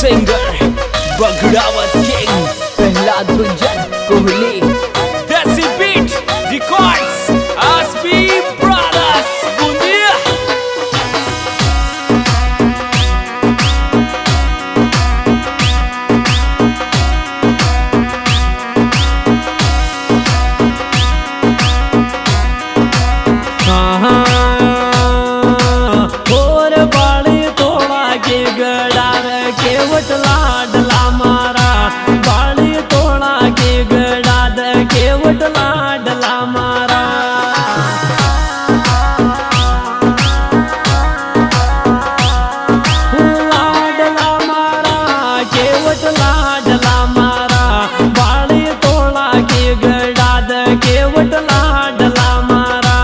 Singer Bagdawat king Prahlad Gunjan Kohli देसी beat records आसपी brothers बूंदिया। और बाड़ी तोड़ा के गड़ार केवट लाडला मारा, बाड़ी तोड़ा के गड़ाद केवट लाडला मारा। लाडला मारा केवट लाडला मारा, बाड़ी तोड़ा के गड़ाद केवट लाडला मारा।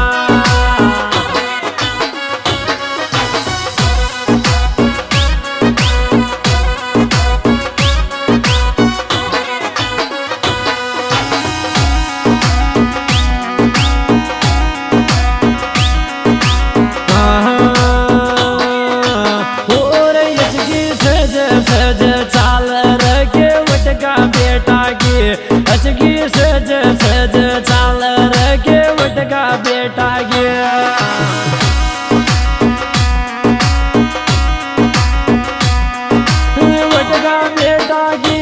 सज चाल रखे वटका बेटा के अचगी सज सज चाल रखे वटका बेटा के। वटका बेटा की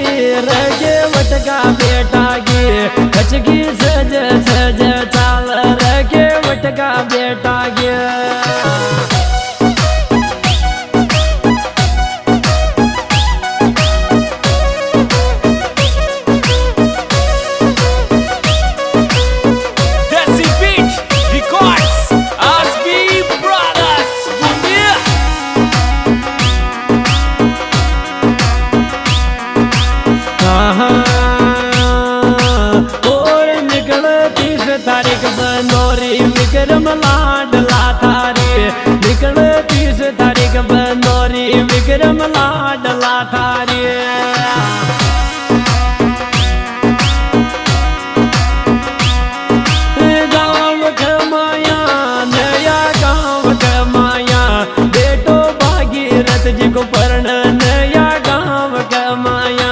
रखे वटका बेटा की अचगी सज सज चाल रखे वटका बेटा के। तारीख बनोरी विक्रम लाडला थारी, निकल 30 तारीख बनोरी विक्रम लाडला थारी। गाँव कमाया नया गाँव कमाया, बेटो भागीरथ जी को पर्ण नया गाँव कमाया।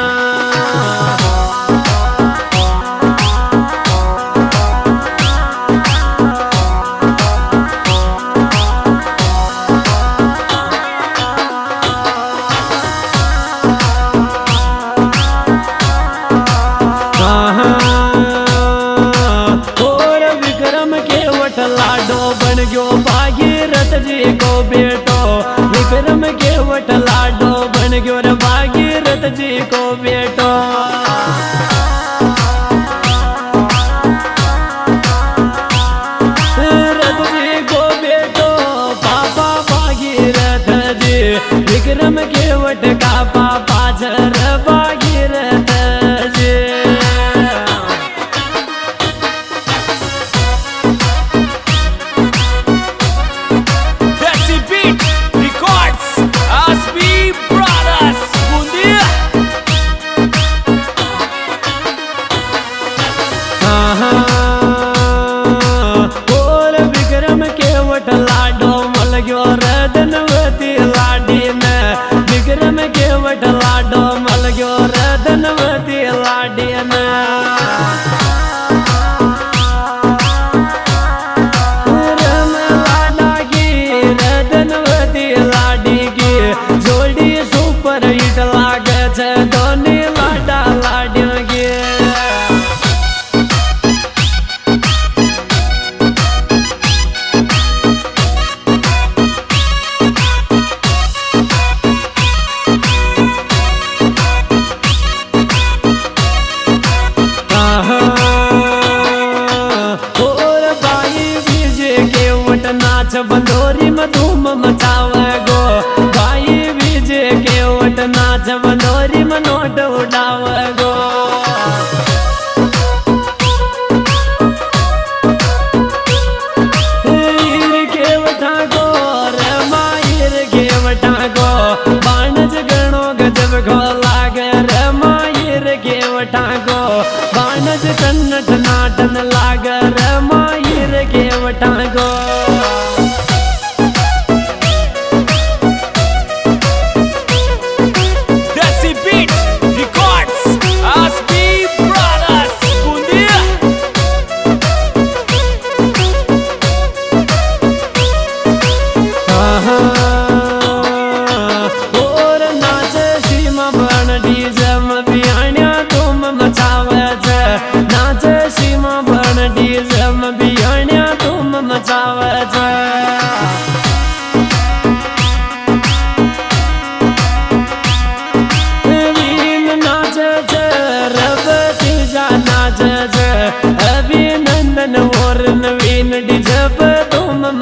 लाडो बन गयो भागीरथ जी को बेटो, विक्रम केवट लाडो बन गयो रे भागीरथ जी को बेटो। रथ जी को बेटो पापा भागीरथ जी, विक्रम केवट का पापा जर भागीरथ जी। लाडो मल गयो रदनवती लाडी ने, विक्रम केवट लाडो मल गयो रदनवती लाडी ने। रम लाडा की रदनवती लाडी की जोड़ी सुपर हिट लागे छे दोनी लाडा लाडियों की। नाच बंदोरी में धूम मचावे गो, भाई विजय केवट नाच बंदोरी में नोट उड़ावे गो। हीर केवटा गो रे माहिर केवटा गो, बाणज गणो गजब गो लागे रे माहिर केवटा गो, बाणज टन टनाटन लागे रे माहिर केवटा गो।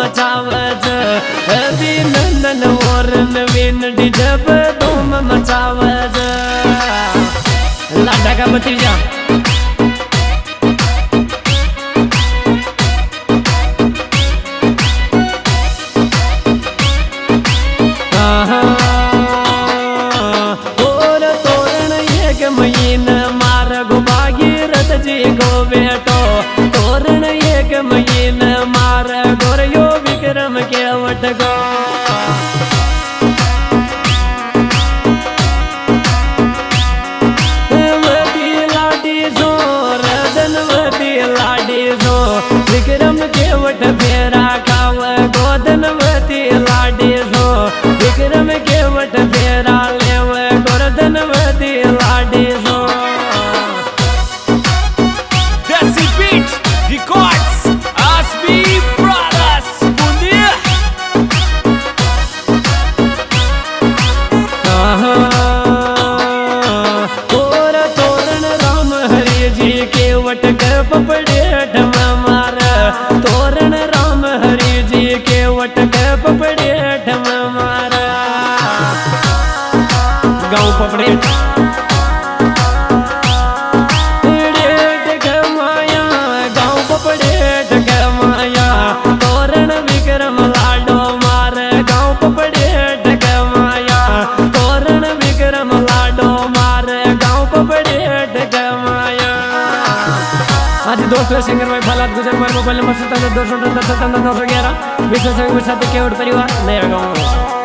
मचावज अभिनंदन और नवीन डीजे पे धूम मचावज लाडा का भतीजा को बेटो तोरण एक महीन मार गोरयो विक्रम के वट गो वती लाडी जो रदनवती लाडी जो विक्रम के वट फेरा खाव गोदनवती लाडी जो विक्रम के वट फेरा लेव गोरधनवती लाडी जो Records, Asbi Brothers, Bundia. तोरण राम हरि जी के वटक पपड़े ढम मार तोरण राम हरि जी के वटक पपड़े ढम मार गाँव पपड़े तोरण विक्रम लाडो मार गाँव पपड़े ढगमाया तोरण विक्रम लाडो मार गाँव पपड़े ढगमाया आज दोस्तों सिंगर भाई फलाद गुजर मोबाइल नंबर 97 200 911 विश्व संग परिवार नया गाँव।